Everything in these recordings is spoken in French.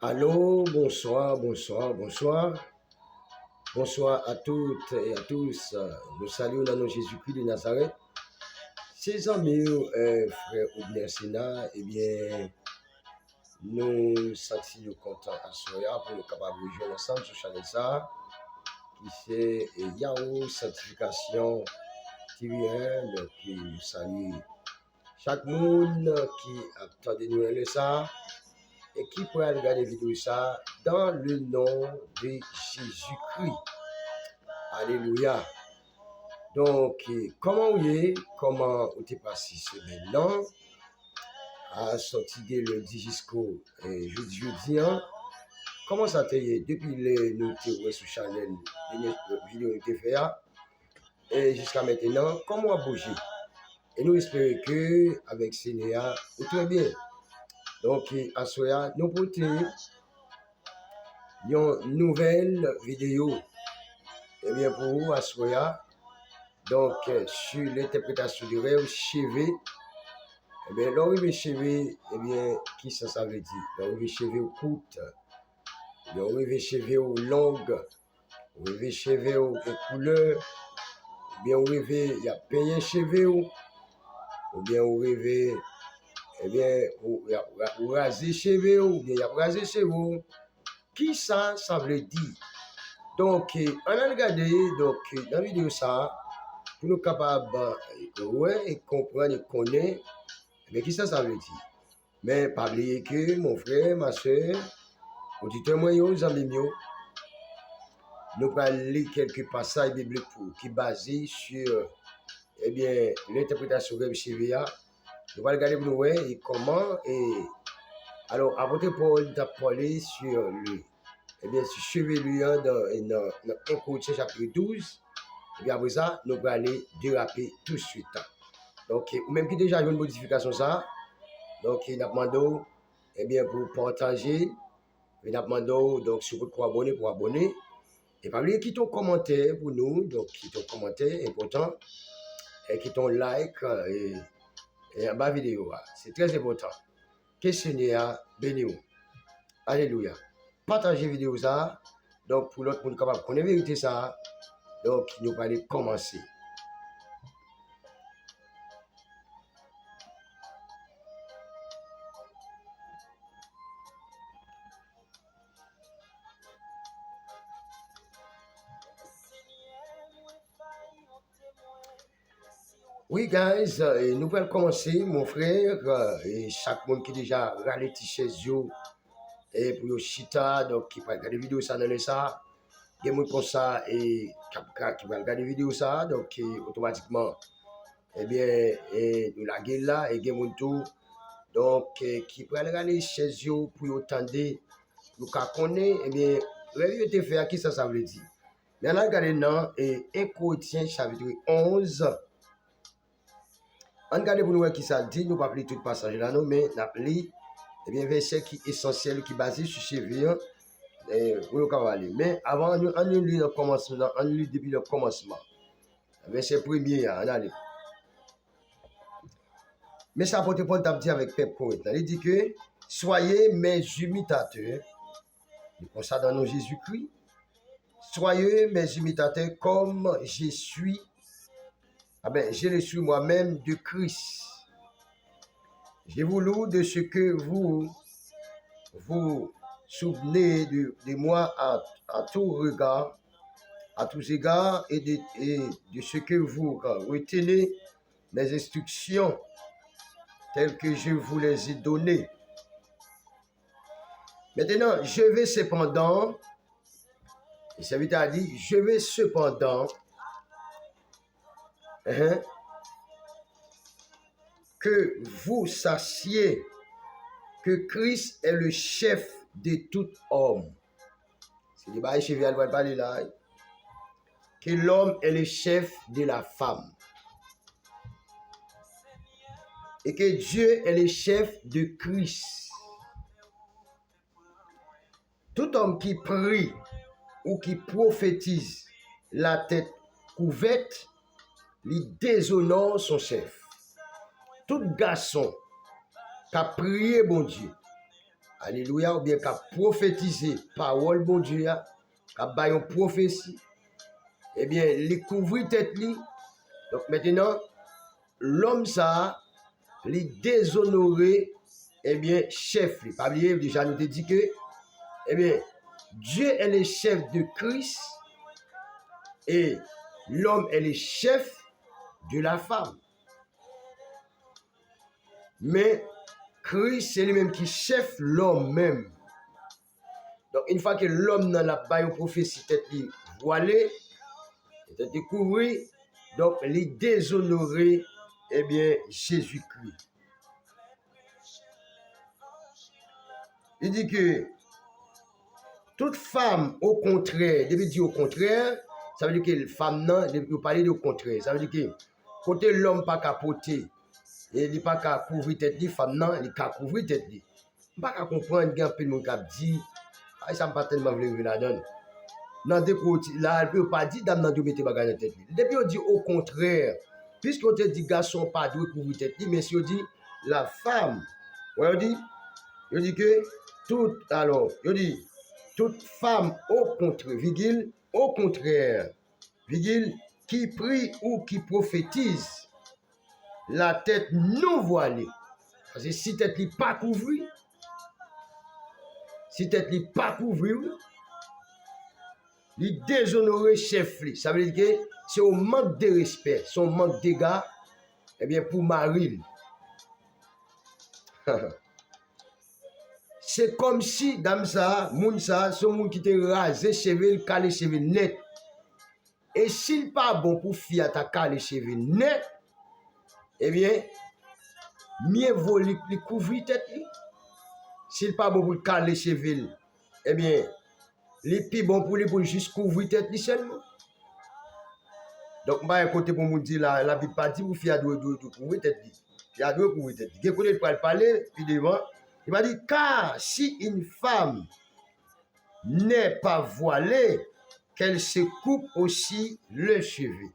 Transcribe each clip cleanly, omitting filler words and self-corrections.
Allô, bonsoir, bonsoir, bonsoir. Bonsoir à toutes et à tous. Nous saluons dans nom Jésus-Christ de Nazareth. Ses amis, frères Oubner Sénat, eh bien, nous sentions contents à Soya pour nous capables de jouer ensemble sur Chanel ça, qui c'est Yahoo Certification TVL, qui nous salue chaque monde qui attend de nous le ça. Et qui pourrait regarder la vidéo ça dans le nom de Jésus-Christ. Alléluia. Donc, comment vous est, comment vous êtes passé ce maintenant, à sortir de lundi jusqu'au jeudi, hein? Comment ça t'a été depuis les nous sur Chanel, les vidéos que tu fait, et jusqu'à maintenant, comment on a bougé? Et nous espérons que, avec Seigneur, vous très bien. Donc, à Soya, nous pouvons une nouvelle vidéo et bien pour vous à Soya, donc sur l'interprétation du rêve chevé. Et bien l'arrivée chevé, et bien qui ça veut dire? L'arrivée chevé au courte, l'arrivée chevé aux longues, l'arrivée chevé aux couleurs, bien l'arrivée il y a payé chevé ou bien l'arrivée et bien ou raser chevé ou bien il y a rasé chevé. Qui ça veut dire? Donc, on a regardé donc, dans la vidéo ça, pour nous capables de comprendre et connaître, mais qui ça veut dire? Mais pas oublier que mon frère, ma soeur, auditeurs, moi, aux amis, nous allons lire quelques passages bibliques qui sont basés sur eh bien, l'interprétation de CVA. Nous allons regarder pour nous et comment. Alors, apôtre Paul t'a parlé sur le. Eh bien, sur chevelure dans 1 Corinthiens chapitre 12. Et bien après ça, nous allons aller déraper tout de suite. Donc, ou même qui déjà a une modification ça, donc nous demandons eh bien, pour partager, nous demandons donc si vous pouvez pour abonner. Et pas oublier quitter un commentaire pour nous, donc quitter un commentaire important, et quitter un like et en bas vidéo. C'est très important. Que Seigneur bénisse. Alléluia. Partagez la vidéo ça, donc pour l'autre monde capable de connaître la vérité ça, donc nous allons aller commencer. Oui, guys, nous allons commencer, mon frère, et chaque monde qui déjà ralenti chez eux, et pour le chita, donc qui va regarder vidéo ça dans ça, il y a des gens comme ça, et qui va regarder vidéo ça, donc automatiquement, eh bien, nous la gueule là, et il y a des gens donc qui va regarder chez eux pour entendre, nous connaître, eh bien, le te fait à qui ça veut dire. Mais on a regardé dans 1 Corinthiens chapitre 11. On regarde pour nous qui ça dit, nous ne pas lire tout le passage là, mais nous avons eh bien verset qui est essentiel, qui est basé sur Chévier, pour nous aller. Mais avant, on lit le commencement, on lit depuis le commencement. Verset premier, on allait. Mais ça porte pas de dire avec Pep Corinth. Il dit que soyez mes imitateurs. Il pense ça dans nos Jésus-Christ. Soyez mes imitateurs comme je suis. Ah ben, je le suis moi-même de Christ. Je vous loue de ce que vous souvenez de moi à tout regard, à tous égards, et de ce que vous retenez mes instructions telles que je vous les ai données. Maintenant, je vais cependant, le serviteur a dit, je vais cependant, que vous sachiez que Christ est le chef de tout homme. C'est le bail chez Vial parler là. Que l'homme est le chef de la femme. Et que Dieu est le chef de Christ. Tout homme qui prie ou qui prophétise la tête couverte, lui déshonore son chef. Tout garçon qui a prié bon Dieu alléluia, ou bien qu'a prophétisé parole bon Dieu, qu'a baillé une prophétie, eh bien, les couvrir tête li. Donc maintenant, l'homme ça, les déshonorer, eh bien, chef li. Pas oublier, déjà nous te dit que, eh bien, Dieu est le chef de Christ et l'homme est le chef de la femme. Mais Christ, c'est lui-même qui chef l'homme même. Donc, une fois que l'homme n'a pas une prophétie tête voilée, tête découvrir, donc, les déshonorer, eh bien, Jésus-Christ. Il dit que toute femme, au contraire, depuis dire au contraire, ça veut dire que la femme, non, vous parlez du contraire. Ça veut dire que côté l'homme pas capoter, et il pas qu'à couvrir tête de femme, non, il qu'à couvrir tête de. Pas qu'à comprendre qu'il y a un peu de monde qui dit, ah, ça ne pas tellement voulu la donne. Dans des côtés, là, elle ne peut pas dire, dame, n'a pas mettre bagage dans tête. Depuis, on dit au contraire, puisqu'on te dit, garçon, pas de couvrir tête, mais si on dit, la femme, on dit que, toute femme au contraire, virgule, au contraire, virgule, qui prie ou qui prophétise, la tête non voilée. Parce que si tête n'est pas couverte, il déshonorer chef. Ça veut dire que c'est un manque de respect, c'est un manque d'égard, eh bien, pour Marie. C'est comme si, dame ça, moun ça, c'est un monde qui te rasé cheveux, calé cheveux net. Et s'il pas bon pour fille à ta calé cheveux net, eh bien, mieux vaut lui couvrir tête. S'il pas bon pour caler cheveux, eh bien, les plus bon pour lui pour juste couvrir tête seulement. Donc, moi, un côté pour me dire, la Bible pas dit pour fille à doit couvrir tête. Il a doit couvrir tête. Il côté pour parler, puis devant, il m'a dit, car si une femme n'est pas voilée, qu'elle se coupe aussi le cheveu.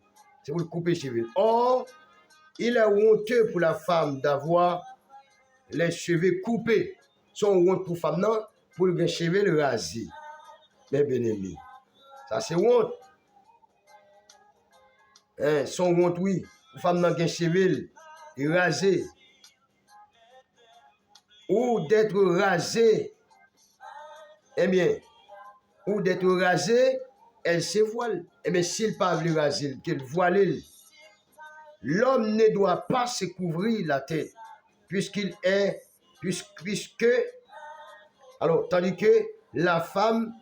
C'est pour le couper les cheveux. Or, il est honteux pour la femme d'avoir les cheveux coupés. Son honte pour femme, non, pour les cheveux rasés. Mes bien-aimés. Ça, c'est honte. Hein, son honte, oui. Pour femme, non, les cheveux rasés. Ou d'être rasé. Eh bien, ou d'être rasé, elle se voile. Eh bien, s'il pas veut raser, qu'elle voile, l'homme ne doit pas se couvrir la tête, puisque, alors, tandis que la femme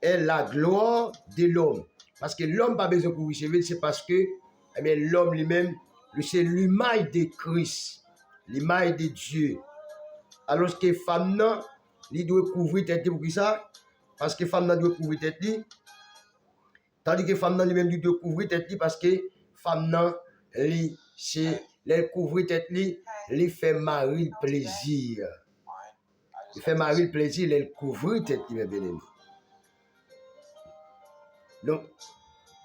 est la gloire de l'homme. Parce que l'homme n'a pas besoin de couvrir ses cheveux, c'est parce que eh bien, l'homme lui-même, c'est l'image de Christ, l'image de Dieu. Alors que femme, non, il doit couvrir tête pour ça, parce que femme, non, doit couvrir tête. Tandis que femme, non, lui-même, doit couvrir tête parce que femme, non, c'est les couvrir tête, lui fait mari plaisir. Il fait mari plaisir, il couvrir tête, mes bien-aimés. Donc,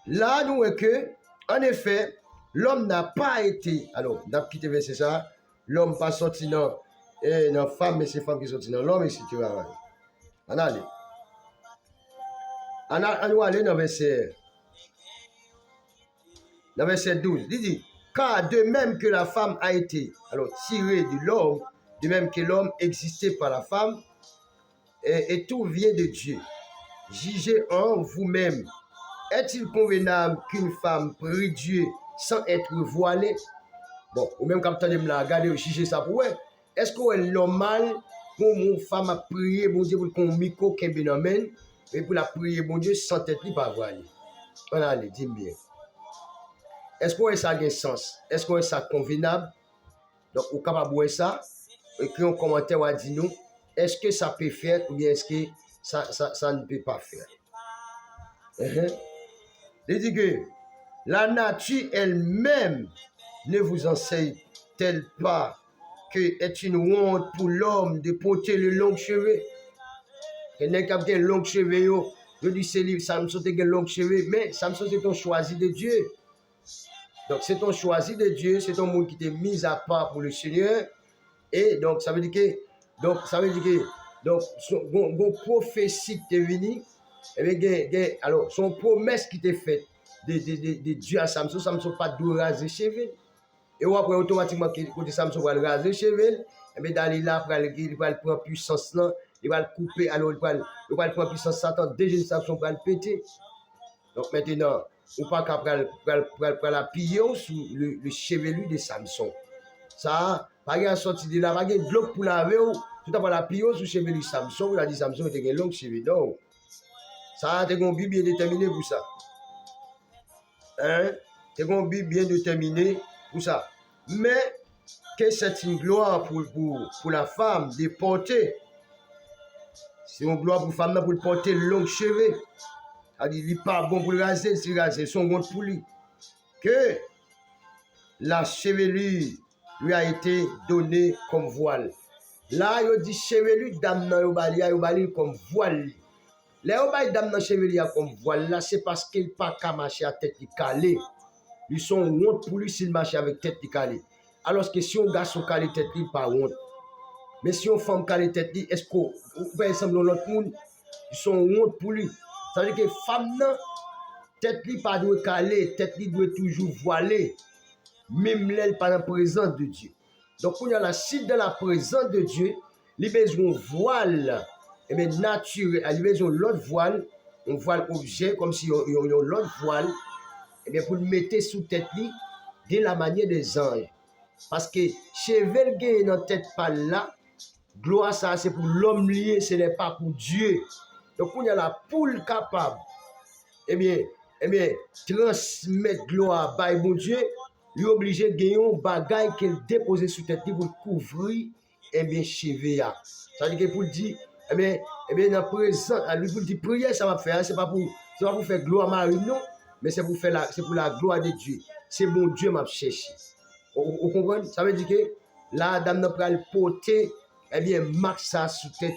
là, nous voyons que, en effet, l'homme n'a pas été, alors, dans le petit verset ça, l'homme pas sorti dans la femme, mais c'est la femme qui est sortie dans l'homme, etc. On allait. On allait dans le verset 12. Il dit, car de même que la femme a été alors tirée de l'homme, de même que l'homme existait par la femme, et tout vient de Dieu. Jugez en vous-même. Est-il convenable qu'une femme prie Dieu sans être voilée? Bon, ou même quand vous la regarder, juger ça pour elle. Est-ce que c'est normal pour une femme à prier, bon Dieu, pour qu'on micro qu'un bénomène, et pour la prier, bon Dieu, sans être pas voilée? On allez, dis bien. Est-ce que ça a un sens? Est-ce que ça convenable? Donc, vous êtes capable de voir ça, écrire un commentaire ou dire nous, est-ce que ça peut faire ou bien est-ce que ça ne peut pas faire? Il dit que la nature elle-même ne vous enseigne-t-elle pas que est une honte pour l'homme de porter le long cheveu? Il y a des longs cheveux, je dis c'est livre, Samson a des longs cheveux, mais Samson c'est ton choisi de Dieu. Donc c'est ton choisi de Dieu, c'est ton monde qui t'est mis à part pour le Seigneur. Et donc ça veut dire que Donc, ça veut dire que, donc, son prophétie qui est venue, alors, son promesse qui était faite de Dieu à Samson, Samson pas de raser cheveux. Et après, automatiquement, quand Samson va le raser cheveux, et bien, d'aller là, il va prendre puissance là, il va le couper, alors il va prendre puissance Satan, déjà Samson va le péter. Donc maintenant, on pas qu'à la piller sous le chevelu de Samson. Ça, pas de sortie de là, pas de bloc pour laver, tout à fait la piller sous le chevelu de Samson, il a dit Samson était un long chevelu. Donc, ça, c'est un but bien déterminé pour ça. Hein? C'est un but bien déterminé pour ça. Mais, que c'est une gloire pour la femme de porter. C'est une gloire pour la femme pour porter long cheveux. Il n'est pas bon pour le raser, c'est raser, son bon pour lui. Que la chevelure lui a été donnée comme voile. Là, il dit chevelure dame nan yo bali comme voile. Là, yo bali dame nan chevelure comme voile là, c'est parce qu'il pas qu'à marcher à tête calée. Ils sont honte pour lui s'il marche avec tête calée. Alors que si on garçon calé tête, il pas honte. Mais si on femme calé tête, est-ce qu'on fait ensemble l'autre monde, ils sont honte pour lui. Ça veut dire que femme nan tête li pas doit caler, tête li doit toujours voiler, même l'elle pas dans la présence de Dieu. Donc, on a la suite de la présence de Dieu, il besoin voile, et bien naturel, il besoin l'autre voile, on voile objet comme si on a l'autre voile, et bien pour le mettre sous tête li, de la manière des anges. Parce que chevel gagne dans tête pas là, gloire ça c'est pour l'homme lié, ce n'est pas pour Dieu. Donc, on a la poule capable, eh bien, transmettre gloire à bon Dieu, il est obligé de gagner un bagage qu'il dépose sur tête pour couvrir, eh bien, cheveux. Ça veut dire que pour dire, eh bien, dans présent, lui pour dire prière, ça va faire, c'est pas pour faire gloire à Marie, non, mais c'est pour la gloire de Dieu. C'est mon Dieu m'a cherché. Vous comprenez? Ça veut dire que la dame n'a pas le porter, eh bien, max ça sur tête,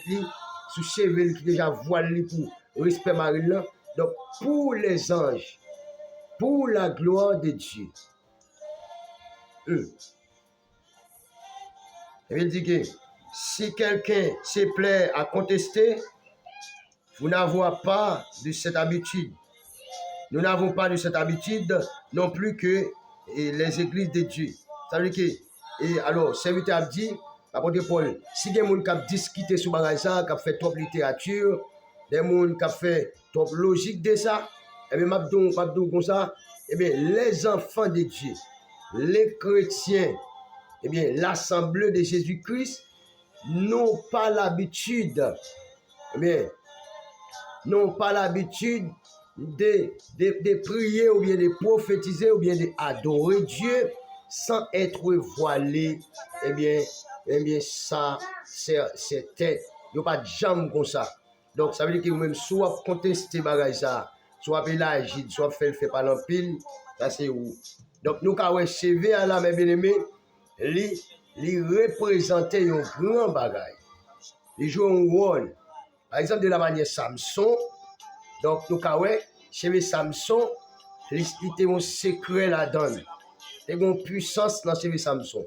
sous cheveux qui déjà voilé pour respect Marie là. Donc, pour les anges, pour la gloire de Dieu, il veut dire que si quelqu'un se plaît à contester, vous n'avez pas de cette habitude. Nous n'avons pas de cette habitude non plus que les églises de Dieu. Ça veut dire que, et alors, serviteur a dit, apôtre Paul, si des gens qui ont discuté sur ça, qui ont fait trop littérature, des gens qui ont fait trop logique de ça, et bien, m'abdou comme ça, et bien, les enfants de Dieu, les chrétiens, et bien, l'assemblée de Jésus-Christ n'ont pas l'habitude, eh bien, n'ont pas l'habitude de prier ou bien de prophétiser ou bien d'adorer Dieu sans être voilé, eh bien, ça, c'était, il n'y a pas de jambe comme ça. Donc, ça veut dire que vous-même, soit contester ça, soit élargi, soit fait par l'empile, ça c'est où. Donc, nous, quand on CV à la, mes bien-aimés, il représentait un grand bagage. Il joue un rôle. Par exemple, de la manière Samson, donc, nous, quand on CV Samson, il était un secret là-dedans. Il y a une puissance dans CV Samson.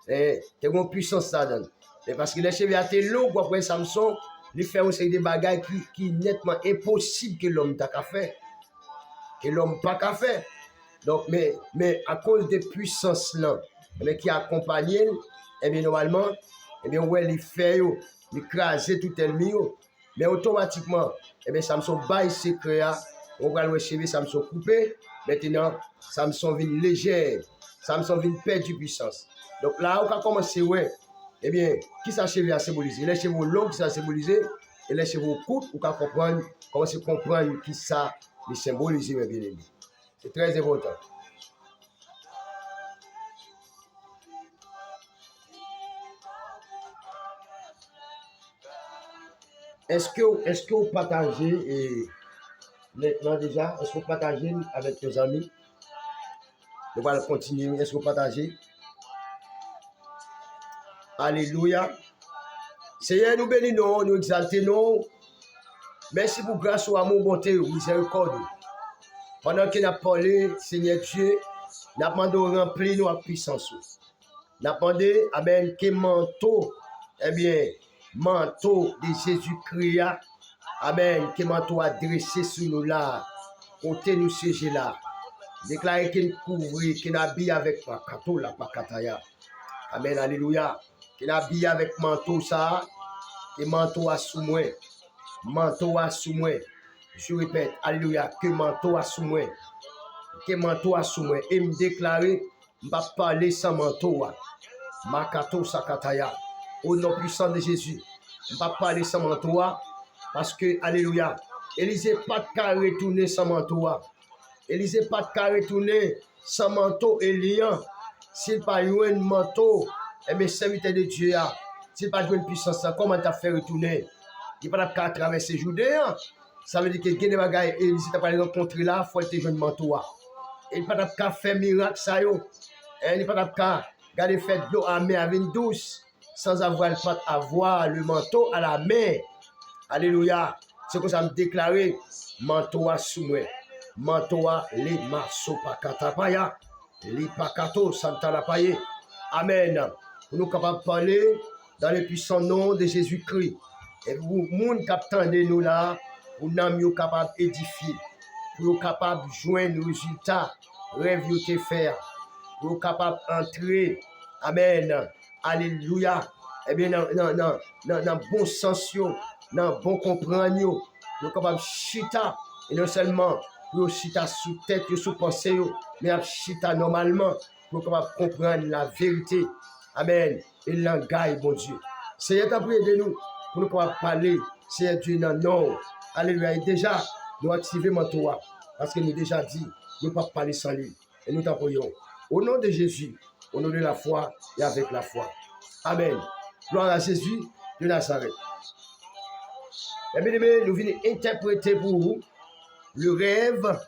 Il y a une puissance là-dedans. Parce que les cheveux étaient longs, après Samson, il fait aussi des bagages qui est nettement impossible que l'homme n'a qu'à faire. Que l'homme n'a pas qu'à faire. Donc, mais à cause des puissances là, qui accompagnent, eh bien, normalement, eh bien, ouais, il fait, il crase tout ennemi, mais automatiquement, eh bien, Samson baille secret, on va le cheveux, Samson coupé, maintenant, Samson vient léger, Samson vient perdre de puissance. Donc là, on va commencer, ouais, eh bien, qui ça cheveux a symbolisé? Les cheveux longs qui ça a symbolisé, et les cheveux courts, on va comprendre, commencer à comprendre qui ça les symbolise, mes bien-aimés. C'est très important. Est-ce que vous partagez maintenant déjà, est-ce que vous partagez avec vos amis? On va continuer. Est-ce que vous partagez? Alléluia. Seigneur, nous bénissons, nous exaltons. Merci pour grâce au amour, bonté, miséricorde. Pendant qu'il a parlé, Seigneur Dieu, nous avons demandé de remplir nos puissances. Nous avons demandé, amen, que manteau eh bien, manteau de Jésus-Christ, amen, que manteau a dressé sur nous là, côté nous siéger là, déclarer qu'il couvre, qu'il habille avec pakato la pakataya, amen, alléluia, qu'il habille avec manteau ça, que manteau a sous moi, manteau a sous moi, je répète, alléluia, que manteau a sous moi, que manteau a sous moi, et me déclarer, m'a parler sans manteau, makato sakataya, au nom puissant de Jésus, m'a parler sans manteau, parce que, alléluia, Élisée pas de cas retourner sans manteau, Élisée pas de cas retourner sans manteau Elian, s'il pas eu un manteau, eh bien, serviteur de Dieu, s'il pas eu une puissance, comment t'as fait retourner? Il n'a pas de traverser Judéen. Ça veut dire que des bagailles, Élisée t'a pas rencontré là, il faut te jouer un manteau. Il n'a pas de faire miracle, ça yo. Il n'a pas de garder faire de l'eau à main avec une douce, sans avoir le manteau à la main. Alléluia. C'est comme ça me déclarer, manteau à sous moi. Manteau à les maso pakatapaya, les pakato santalapaya. Amen. Nous sommes capables de parler dans le puissant nom de Jésus-Christ. Et vous, moun captant de nous là, vous n'êtes pas capable d'édifier, vous êtes capable de joindre le résultat, rêve de faire, vous êtes capable d'entrer. Amen. Alléluia. Eh bien, dans le bon sens, dans le bon comprendre, vous êtes capable de chita, et non seulement pour chita sous tête, sous pensée, mais à chita normalement, pour capable de comprendre la vérité. Amen. Et le langage, bon Dieu. Seigneur, t'as prié de nous pour nous pouvoir parler. Seigneur Dieu, non. Alléluia. Et déjà, nous activons mon toit. Parce que nous déjà dit, nous ne pouvons pas parler sans lui. Et nous t'employons. Au nom de Jésus, au nom de la foi et avec la foi. Amen. Gloire à Jésus de Nazareth. Et bien aimé, nous venons interpréter pour vous le rêve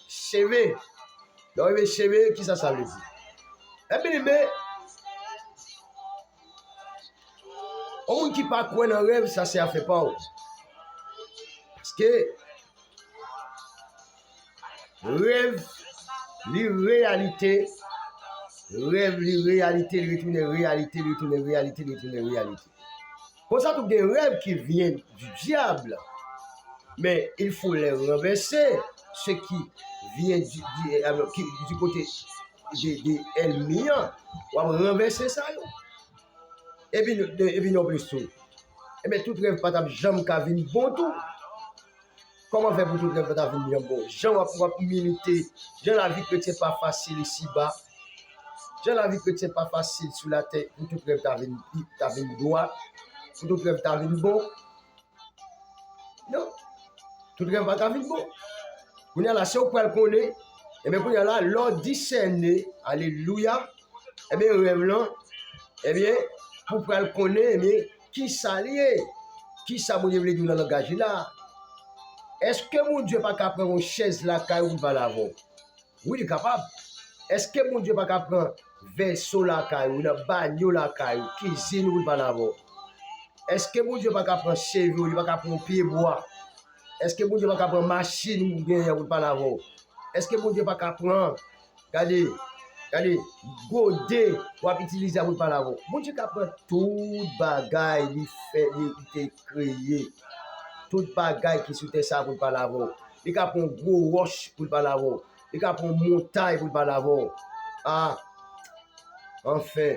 chevé. Le rêve chevé, qui ça veut dire? Et bien aimé, au monde qui ne pas croire dans le rêve, ça c'est à faire pas. Parce que rêve, les réalités, rêve, les réalités, les réalités, les réalités, les réalités. Pour ça, il y a des rêves qui viennent du diable. Mais il faut les renverser. Ce qui vient du côté des ennemis, on va renverser ça. Et puis non plus tout. Et bien tout rêve pas jamais qu'à venir bon tout. Comment faire pour tout rêve pas venir bon? Jean va pouvoir militer. Jean la vie chrétienne pas facile ici-bas. Jean la vie chrétienne pas facile sur la terre. Pour tout rêve ta venir droit. Pour tout rêve ta venir bon. Non. Tout rêve pas venir bon. Vous y a la si on peut le connaître. Et bien vous y a là l'ordre discerné. Alléluia. Et bien rêve là. Eh bien pour le connaître, mais qui s'allie? Qui ça vous voulez dire dans le langage là? Est-ce que mon Dieu n'est pas capable de prendre une chaise là, ou va l'avant? Oui, il est capable. Est-ce que mon Dieu n'est pas capable de prendre un vaisseau là, ou un bagno là, cuisine ou va l'avant? Est-ce que mon Dieu n'est pas capable de prendre un cheveu, ou il n'est pas capable de prendre un pied bois? Est-ce que mon Dieu n'est pas capable de prendre une machine ou bien ou va l'avant? Est-ce que mon Dieu n'est pas capable de prendre, regardez, godé ou utiliser ou va l'avant? Mon Dieu est capable de tout bagaille, il est créé. Tout bagaille qui soutient ça pour pas l'avoir. Il y a un gros roche pour pas l'avoir. Il y a une montagne pour pas l'avoir. Ah, enfin.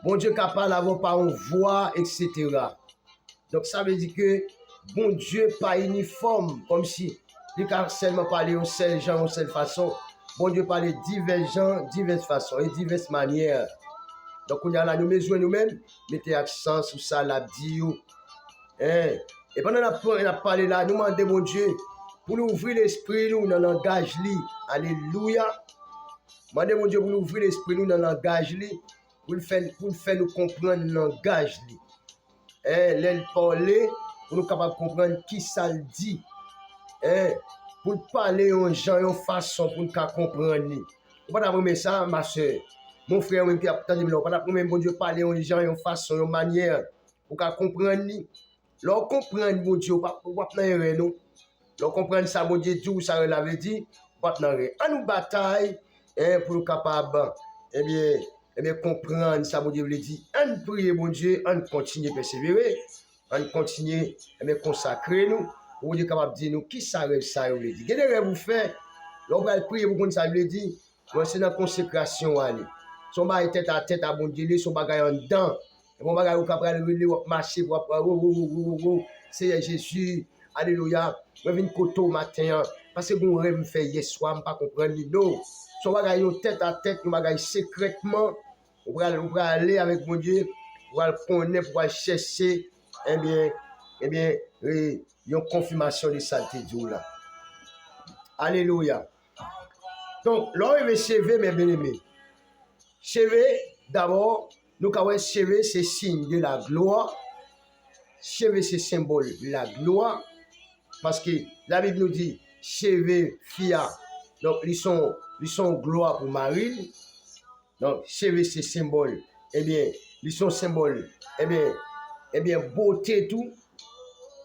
Bon Dieu capable d'avoir par une voix, etc. Donc ça veut dire que bon Dieu pas uniforme, comme si il a seulement parlé en seul genre, en seule façon. Bon Dieu parle divers gens, diverses façons et diverses manières. Donc on a là nous besoin nous-mêmes, mettez accent sur ça, la dit. Et pendant qu'on a parlé là, nous demandons mon Dieu pour nous ouvrir l'esprit nous dans le langage li. Alléluia. Demandez mon Dieu pour nous ouvrir l'esprit nous dans le langage li, pour faire nous comprendre le langage li. L'aile parler pour nous capables de comprendre qui ça le dit. Pour parler aux gens de façon pour nous comprendre. Vous ne pouvez pas ça, ma soeur. Mon frère, même qui a entendu, vous ne pouvez pas bon Dieu parler aux gens de façon, de manière pour comprendre. Lorsqu'on comprend mon Dieu, on ne peut pas rien. Lorsqu'on comprend ça, mon Dieu, Dieu, ça l'avait dit, on ne peut pas rien. On nous bataille pour nous capables, eh bien, eh bien, comprendre ça, mon Dieu, veut dire, on prie, mon Dieu, on continue à persévérer, on continue à consacrer nous, pour Dieu capable de dire nous, qui ça rêve ça, veut dire. Quel rêve vous fait, l'on va prier pour qu'on ça veut dire, c'est dans la consécration, allez. Son bagage tête à tête à bon Dieu, son bagage en dedans. Mon bagage, vous capable de marcher pour Seigneur Jésus, alléluia. Je viens de au matin, parce que mon rêve me fait hier soir, je ne comprends pas. Son bagage tête à tête, mon bagage secrètement, on va aller avec mon Dieu, on va le connaître, on va chercher, une confirmation de saleté Dieu là. Alléluia. Donc, l'homme est CV, mes bien-aimés. CV, d'abord, nous avons CV, c'est signe de la gloire. CV, c'est symbole de la gloire. Parce que la Bible nous dit, CV, fia. Donc, ils sont gloire pour Marie. Donc, CV, c'est symbole. Eh bien, ils sont symbole. Eh bien, beauté tout.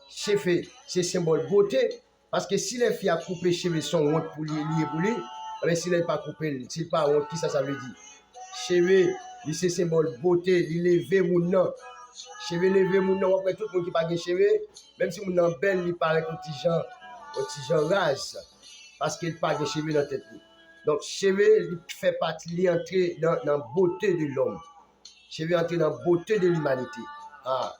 CV, c'est symbole beauté. Parce que si les filles a coupé cheveux sont honte pour lui, mais si les pas coupé, s'il pas honte, qui ça veut dire? Cheveux, c'est symbole beauté, il lever mon nom. Cheveux lever mon nom, après tout le monde qui pas de cheveux, même si mon nom belle, il paraît un petit genre race, parce qu'il pas de cheveux dans la tête. Donc, cheveux, il fait partie, il entrer dans la beauté de l'homme. Cheveux entrer dans la beauté de l'humanité. Ah,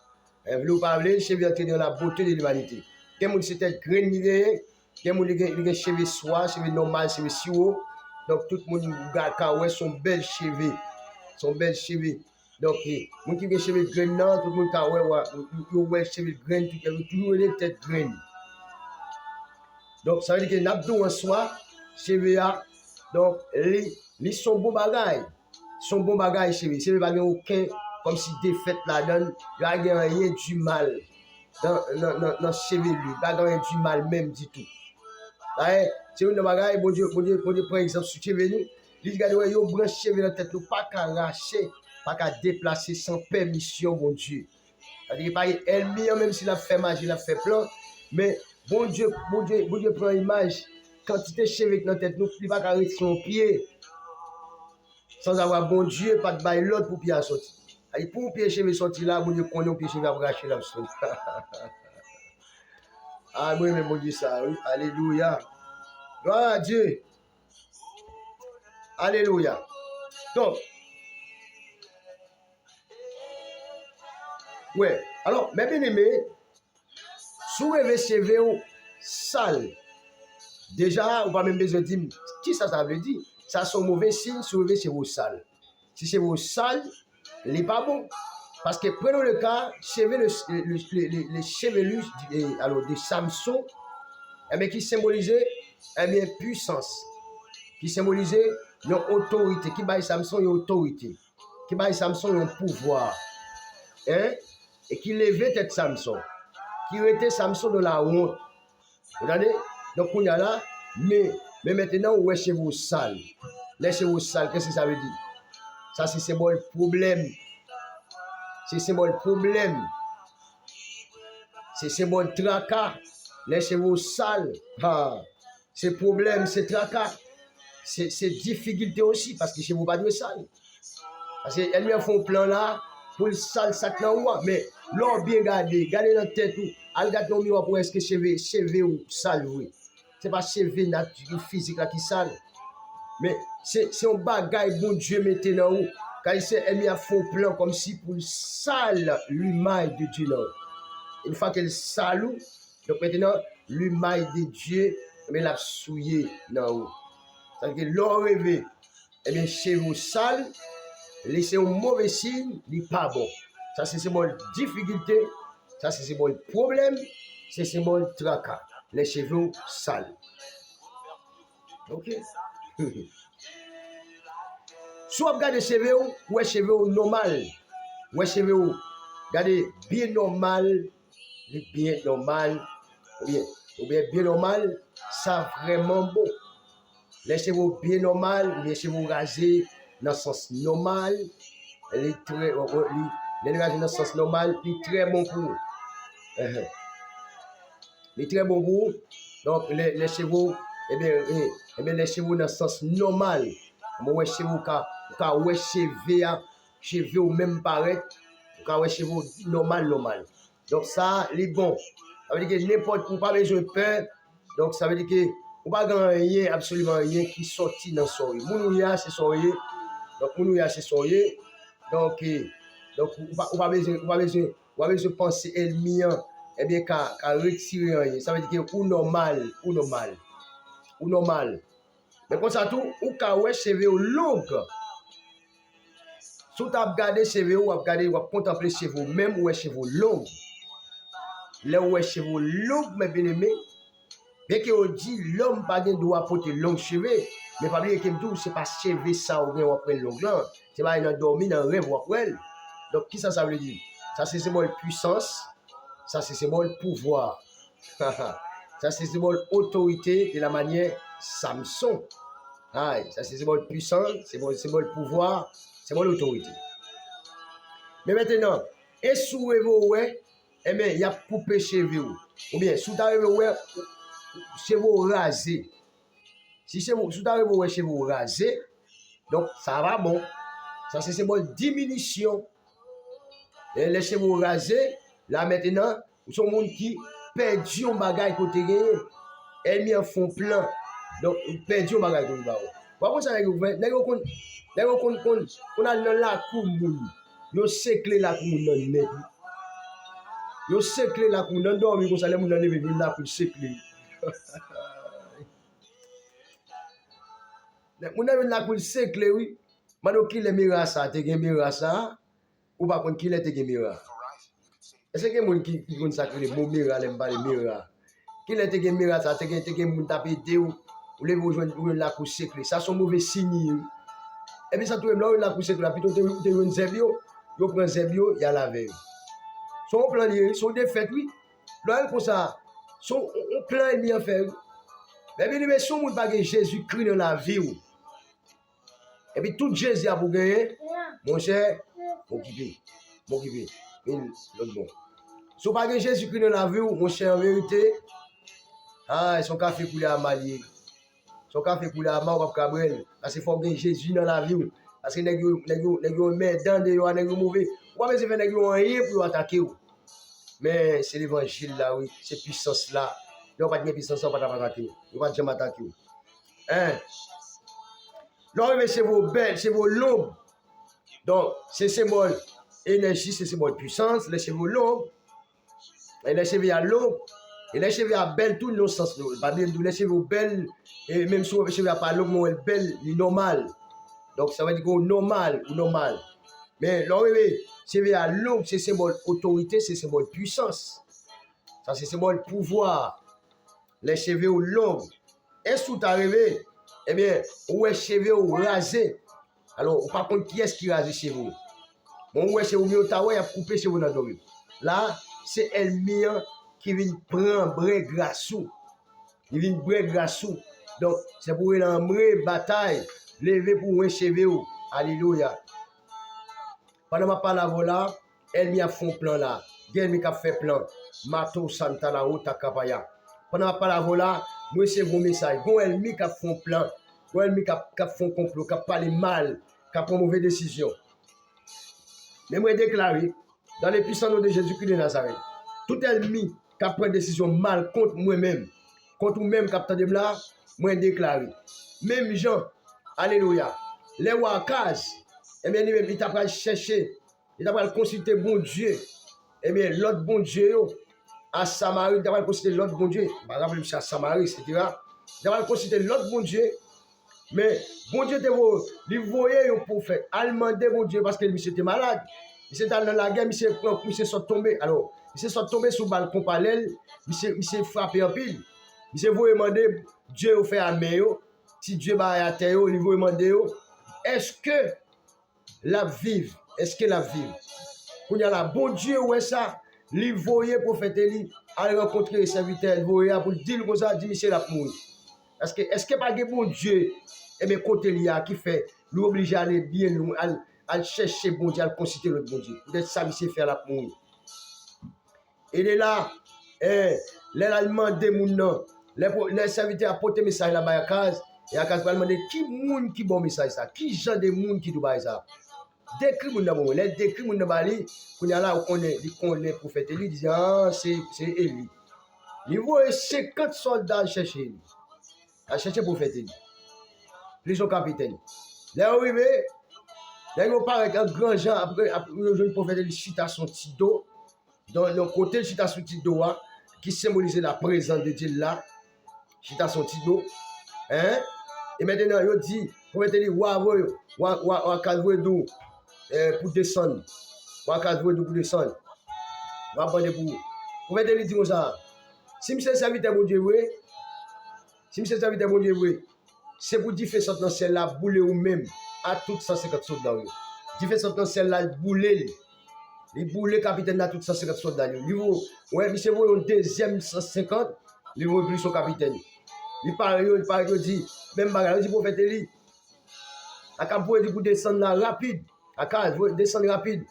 vous parlez, cheveux entrer dans la beauté de l'humanité. Quelqu'un qui c'était grain, quelqu'un qui cheveux soie, cheveux normal, cheveux si haut. Donc, tout le monde regarde son bel cheveux. Son bel cheveux. Donc, mon qui a cheveux grain, tout le monde a ouais, cheveux grain, toujours les têtes grain. Donc, ça veut dire que n'abdou en soi, cheveux, donc, ils sont bons bagailles. Son bon bagage cheveux. Cheveux pas aucun, comme si défaite là-dedans, il n'y a rien du mal. Dans cheveux, lui, pas rien du mal même du tout. C'est une bagaille, bon Dieu, prend exemple sur cheveux nous. Il regarde, ouais, yo branche cheveux dans la tête, nous pas qu'à arracher, pas qu'à déplacer sans permission, bon Dieu. C'est-à-dire, elle-même, même s'il a fait magie, il a fait plan, mais bon Dieu prend image, quantité de cheveux dans la tête, nous, il pas qu'à arrêter son pied, sans avoir bon Dieu, pas de bail l'autre pour pied à sortir. Pour un pied cheveux sortir là, bon Dieu connaît un pied cheveux à bracher là. Ah, oui, mais bon Dieu, ça, oui. Alléluia. Gloire à Dieu. Alléluia. Donc, ouais. Alors, mes bien-aimés, si vous avez CV sale, déjà, on va même besoin de dire, qui ça veut dire? Ça, c'est un mauvais signe si vous avez CV sale. Si c'est vos sale, il n'est pas bon. Parce que prenons le cas, les chevelus de Samson, qui symbolisait puissance, qui symbolisait une autorité, qui baille Samson une autorité, qui baille Samson un pouvoir, et qui levait tête Samson, qui était Samson de la honte. Vous voyez? Donc on y a là, mais maintenant, où est chez vous sale? Les chevaux sales, qu'est-ce que ça veut dire? Ça, c'est symbole problème. C'est symbole problème. C'est symbole tracas. Les chevaux sales. C'est problème, c'est tracas. C'est difficulté aussi parce que les chevaux pas de sales. Parce qu'elles lui font plan là pour le sale sac là ou mais l'on bien gardé dans la tête ou al regarder dans le miroir pour est-ce que cheveux ou sale oui. C'est pas cheveux naturel physique là qui sale. Mais c'est un bagage bon Dieu mettez dans où quand il a font plan comme si pour le sale l'humain de Dieu là. Une fois qu'elle salue, donc maintenant, l'humain de Dieu, mais l'a souillé dans haut. C'est-à-dire que l'on rêve, chez vous sale, laissez un mauvais signe, il n'est pas bon. Ça, c'est symbole difficulté, ça, c'est symbole problème, c'est symbole tracas. Les cheveux sales. Ok? Soit regardez les cheveux, ou les cheveux normal, ou les cheveux, regardez bien normal, bien normal, ou bien normal, ça vraiment bon. Les cheveux bien normal, les cheveux rasés dans le sens normal, les rasés dans le sens normal, puis très bon pour vous. Les très bon pour vous. Donc les cheveux, les cheveux dans le sens normal. Moi, les cheveux Quand ouais cheveux ou même paraître, quand ouais cheveux normal. Donc ça, les bon. Ça veut dire que n'importe où pas besoin de peur. Donc ça veut dire que ou pas rien, absolument rien qui sortit dans son yeux. Mounouya c'est son yeux. Donc mounouya c'est son yeux. Donc ou pas besoin de penser ennemi eh bien qu'à retirer rien. Ça veut dire que ou normal. Mais comme ça tout, ou ka ouais cheveux long. Si tu as regardé cheveux ou regardé ou contempler cheveux même ou cheveux long. Là où cheveux long mes bien-aimés. Bien que on dit l'homme pas de droit porter long cheveux, mais pas oublier que tout c'est pas cheveux ça ou bien on prend long là. C'est pas il dormi dans rêve ou après. Donc qui ça veut dire? Ça c'est symbole puissance, ça c'est symbole pouvoir. Ça c'est symbole autorité de la manière Samson. Ah, ça c'est symbole puissance, symbole pouvoir, symbole autorité. Mais maintenant, et sous vous eh bien il y a coupé cheveux ou bien sous ta cheveux rasés. Si vous avez cheveux rasés, donc ça va bon. Ça c'est symbole diminution. Et les cheveux rasés, là maintenant, nous sommes gens qui perdent un bagage côté gagné. Elles mis en fond plein. Donc, perdent un bagage côté gagné. Par contre, ça n'est pas qu'on a dans la cour moun. Yo séclé la cour moun net. Yo séclé la cour moun dormi comme ça les moun lever venir là pour séclé. Moun nan la pour séclé oui. Mano qui les mira ça, te gen mira ça ou pas kon qui les te gen mira. Est-ce que moun qui kon sacré bon mira les pas les mira. Qui les te gen mira ça, te gen moun taper té ou les joindre la pour séclé. Ça sont mauvais signes. Et puis ça tout même là la pour séclé, plutôt te une zebio, yo prend zebio, y a la veille. Son plan lié, son défaite oui. Là comme ça, son plan est bien fait. Mais bien son moun pas Jésus-Christ dans la vie. Et puis tout Jésus a pour gagner, mon cher, m'occuper. L'autre bon. Si vous pas Jésus-Christ dans la vie, mon cher, en vérité, son café coulé à Mali. Son café coulé à Mali ou à Cabrel. Parce qu'il faut gagner Jésus dans la vie. Parce que les gens mettent dans des gens mauvais. Ou pas faire des gens rien pour attaquer. Mais c'est l'évangile là, oui. C'est puissance là. Il n'y a pas de puissance, on ne va pas attaquer. Il ne va pas jamais attaquer. L'homme, c'est vos belles, c'est vos longues. Donc, c'est symbole énergie, c'est symbole puissance. Les cheveux longs, et les cheveux à long, et les cheveux à belle, tout le sens. Les cheveux belles, et même si les cheveux à pas long, mais belle, c'est normal. Donc, ça veut dire normal. Mais l'homme, cheveux à long, c'est symbole autorité, c'est symbole puissance. Ça, c'est symbole pouvoir. Les cheveux longs. Est-ce que tu as rêvé? Eh bien, où est cheveux rasé? Alors, par contre, qui est-ce qui rase chez vous? Bon, où est cheveux mieux il a coupé chez vous dans le là, c'est ennemi qui vient prendre bré grassou. Il vient bré grassou. Donc, c'est pour une vraie bataille, lever pour un cheveux. Alléluia. Pendant ma parole là, ennemi a fond plan là. Ennemi a fait plan. Mato Santa la Ota Kapaya. Pendant ma parole là, moi c'est vos messages. Gon ennemi qui a fait un plan, gon ennemi qui a fait un complot, qui a parlé mal, qui a pris une mauvaise décision. Mais moi déclaré dans les puissants noms de Jésus-Christ de Nazareth, tout ennemi qui a pris une décision mal contre moi-même, contre vous-même qui a pris là, moi déclaré. Même Jean, alléluia, les Wakaz, eh bien il t'a pas chercher, il t'a pas consulter bon Dieu, eh bien l'autre bon Dieu à Samarie, il va considérer l'autre bon Dieu. Par exemple, à Samarie, etc. Il va considérer l'autre bon Dieu. Mais bon Dieu, il voyait un prophète. Il demandait bon Dieu parce qu'il était malade. Il s'est dans la guerre, il s'est tombé. Alors, il s'est tombé sur le balcon parallèle. Il s'est frappé en pile. Il s'est demander Dieu au fait à main. Si Dieu va à terre, il va demander est-ce que la vive? Est-ce que la vive? Quand il y a la bon Dieu, où est ça? Il voyait prophète Eli aller rencontrer les serviteurs, il voyait pour dire comme ça, dit monsieur la mouille. Est-ce que pas de bon Dieu, et bien côté Elia qui fait, l'oblige à aller bien loin, à chercher bon Dieu, à consulter le bon Dieu. Peut-être ça, monsieur fait la mouille. Et il est là, les Allemands des mounons, les serviteurs apportent message là-bas à case, Et à quand demander qui moun qui bon message ça, qui genre de moun qui doit ça. Décrit moun dans bon, les décrit moun dans Bali, qu'on y a là on connaît prophète Élie dit ah c'est Élie. Il voit 50 soldats chercher lui. À chercher prophète Élie. Plus son capitaine. Là arrivé, là il paraît un grand Jean après le jeune prophète Élie chita son petit dos dans le côté chita son petit dos qui symbolisait la présence de Dieu là. Chita son petit dos. Hein? Et maintenant, il dit, pour mettre les pour descendre. Pour descendre. Pour mettre les dire ça. Si je serviteur mon Dieu, c'est pour dire faire sortir celle-là, bouler ou même à toutes 150 soldats. Dire faire sortir celle-là, bouler. Les bouler capitaine à toutes 150 soldats. Ouais, monsieur, vous, un deuxième 150, il vaut plus son capitaine. Il parle, il dit, même bagarre, il dit prophète Élie. À quand vous dire pour descendre là rapide, à quand vous descendre rapide.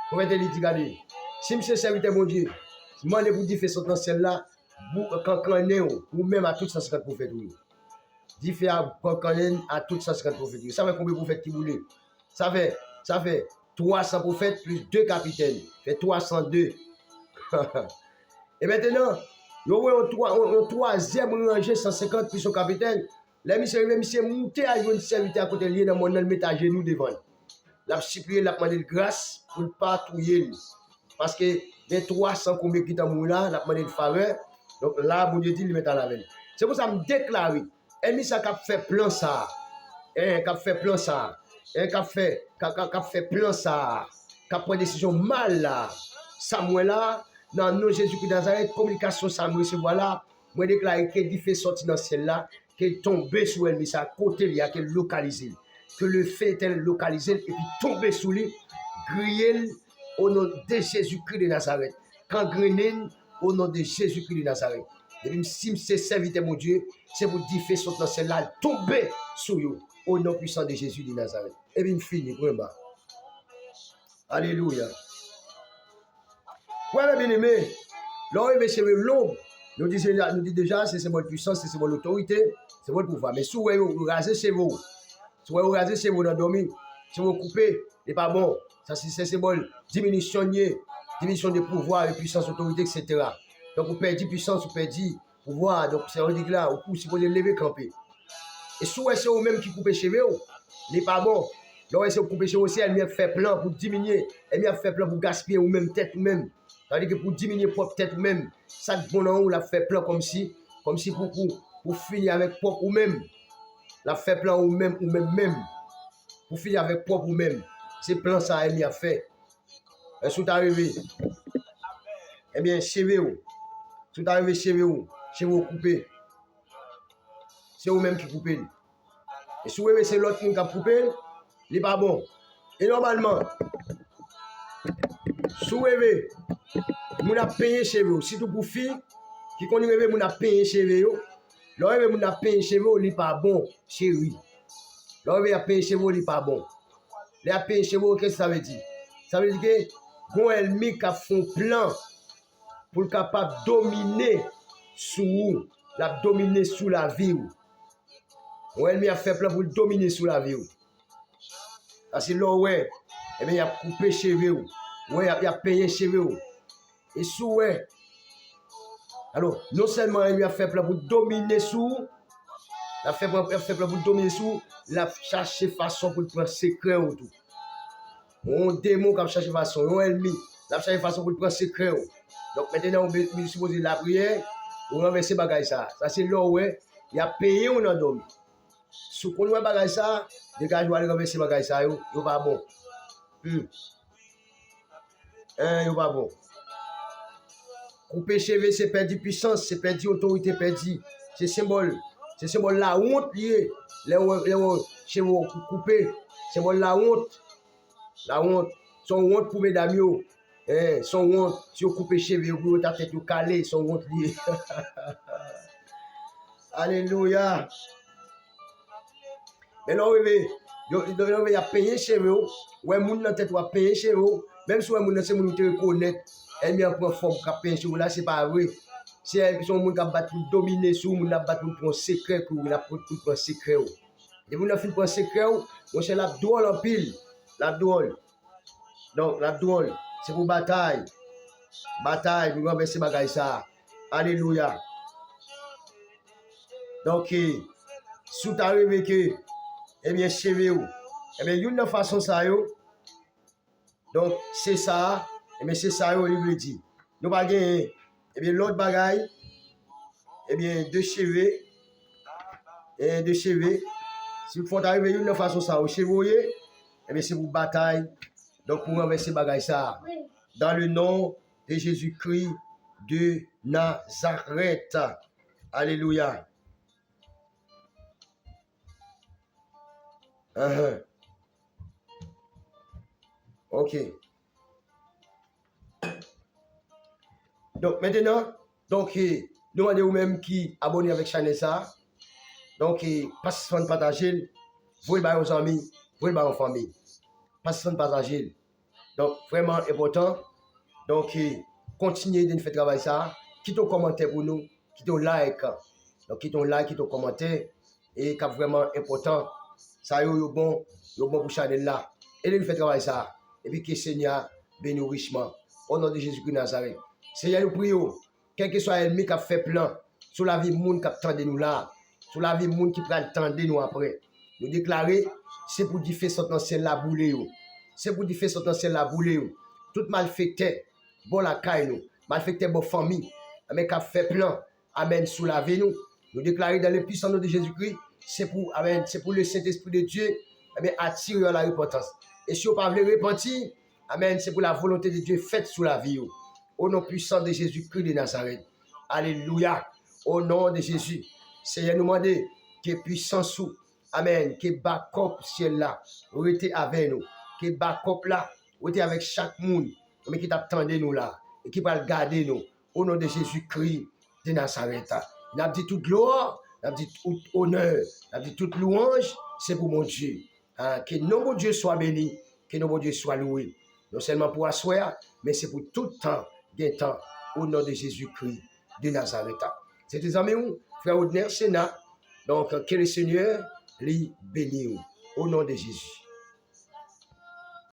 Prophète Élie dit, regardez, si monsieur serviteur mon Dieu, moi je vous dis faire sortir celle-là, quand ou même à toutes 150 prophètes. Dit faire à toutes 150 prophètes. Ça fait combien de prophètes qui voulaient? Ça fait 300 prophètes plus 2 capitaines. Ça fait 302. Et maintenant, il y a un troisième rangé 150 plus son capitaine. Là, monsieur monté à une serviteur à côté de lui dans mon âme, mettre à genoux devant. La supplié, la demandé de grâce pour ne pas touiller. Parce que les 300 combien qui sont là, la demandé de faveur. Donc là, mon Dieu dit, il met à la veille. C'est pour ça que je me déclare. Et mis ça qui fait plan ça. Qui fait plan ça. Qui fait plan ça. Qui prend décision mal là. Samuel là. Dans le nom de Jésus-Christ de Nazareth, communication ça me recevoir là, moi déclare que il fait sortir dans celle-là, qu'il tombe sur elle, mais ça côté il y a qu'il localisé, que le fait est localisé et puis tomber sous lui, griller au nom de Jésus-Christ de Nazareth, quand griller au nom de Jésus-Christ de Nazareth. Et puis si c'est serviteur mon Dieu, c'est pour dire fait sortir dans celle-là, tomber sur lui au nom puissant de Jésus de Nazareth. Et puis fini vraiment. Alléluia. Ouais, bien aimé, l'homme c'est l'homme. Nous disons déjà, c'est symbole puissance, c'est symbole autorité, c'est symbole pouvoir. Mais si vous rasez chez vous, si vous rasez chez vous dans le domaine, si vous coupez, ce n'est pas bon. Ça, c'est symbole diminution de pouvoir, de puissance, autorité, etc. Donc, vous perdez puissance, vous perdez pouvoir. Donc, c'est ridicule là, vous supposez lever, camper. Et si c'est vous-même qui coupez chez vous, ce n'est pas bon. L'homme c'est vous coupez chez vous aussi, elle m'a fait plan pour diminuer, elle m'a fait plan pour gaspiller ou même tête ou même. C'est-à-dire que pour diminuer propre tête ou même, ça bon an ou la fait plan comme si pour finir avec propre ou même. La fait plan ou même. Pour finir avec propre ou même. C'est plan ça, elle y a fait. Et si vous arrivez, eh bien, chez vous. Si vous arrivez chez vous coupé. C'est vous-même qui coupez. Et si vous voyez c'est l'autre qui a coupé, il n'est pas bon. Et normalement, si vous voyez, vous avez payé chez vous. Si tout pour filles, qui connaît vous avez payé chez vous. L'homme vous avez payé chez vous, il n'est pas bon, chérie. L'homme vous avez payé chez vous, il n'est pas bon. Il a payé chez vous, qu'est-ce que ça veut dire? Ça veut dire que bon ennemi qui a fait un plan pour capable dominer sous vous, la dominer sous la vie. Bon ennemi a fait plan pour dominer sous la vie. Parce que là, ouais, eh bien, il a coupé chez vous. Ouais, il a payé chez vous. Et sous, ouais. Alors, non seulement il a fait plan pour dominer sous, il a fait plan pour dominer sous, il a cherché façon pour prendre secret ou tout. On démon qui a cherché façon, on ennemi, il a cherché façon pour prendre secret. Donc maintenant, on suppose la prière, on renverser bagay ça. Ça c'est là où il a payé ou non dormi. Si on voit bagay ça, dégage aller renverser bagay ça, yo pas bon. Yo pas bon. Couper cheveux, c'est perdre puissance, c'est perdre autorité, perdre. C'est symbole la honte liée. Les cheveux coupés, symbole la honte. La honte. Son honte pour mesdames, son honte. Si vous coupez cheveux, vous ta tête calée, son honte liée. Alléluia. Mais là, il a payé cheveux. Ouais, moun nan tête a payé cheveux. Même si moun nan c'est moun te reconnaître. Elle me prend forme qui a payé chez vous là, c'est pas vrai. Si elle son monde qui battre pour dominer sur monde, battre pour prendre secret pour la pour prendre secret. Et vous n'a fin prendre secret, moi c'est la drôle en pile, la drôle. Donc la drôle, c'est pour bataille. Bataille pour renverser bagaille ça. Alléluia. Donc sous ta rêve que eh bien cheveux ou eh bien une façon ça yo. Donc c'est ça, eh bien c'est ça yo il dit. Nous pas gagner eh bien l'autre bagaille eh bien de cheveux et de cheveux si vous faites arriver une façon ça au chevauyer eh bien c'est pour bataille. Donc pour renverser bagaille ça dans le nom de Jésus-Christ de Nazareth. Alléluia. OK. Donc maintenant, donc demandez vous-même qui abonnez avec chaîne ça. Donc passez de partager, vous le aux amis, vous le aux famille. Passez de partager. Donc vraiment important. Donc continuez de faire travail ça. Quittez un commentaire pour nous, quittez un like. Donc quittez un like, quittez un commentaire et qui est vraiment important. Ça est bon pour chaîne là. Et nous fait travail ça. Et puis que le Seigneur bénisse richement. Au nom de Jésus-Christ de Nazareth. Seigneur, nous prions. Quel que soit l'ennemi qui a fait plan sur la vie de monde qui attend nous là, sur la vie de monde qui prend le temps de nous après. Nous déclarer, c'est pour dire faire sortir ciel la boule. C'est pour dire faire sortir ciel la boule. Tout malfecté, bon la caille nous, malfecté bon famille, mais qui a fait plan, amen, sous la vie nous. Nous déclarer dans le puissant nom de Jésus-Christ, c'est pour, amen, c'est pour le Saint-Esprit de Dieu, amen, attirer la repentance. Et si vous ne voulez pas repentir, amen, c'est pour la volonté de Dieu faite sous la vie. Au nom puissant de Jésus-Christ de Nazareth. Alléluia. Au nom de Jésus. Seigneur, nous demandons que puissance sous. Amen. Que backup ciel là. Vous êtes avec nous. Que backup là. Vous êtes avec chaque monde. Mais qui t'attendait nous là. Et qui va garder nous. Au nom de Jésus-Christ de Nazareth. Nous avons dit toute gloire. Nous avons dit tout honneur. Nous avons dit toute louange. C'est pour mon Dieu. Que nos Dieu soit béni. Que nos Dieu soit loué. Non seulement pour asseoir, mais c'est pour tout temps. Temps au nom de Jésus-Christ de Nazareth. C'est tes amis, frère Audner Sénat. Donc, que le Seigneur lui bénisse au nom de Jésus.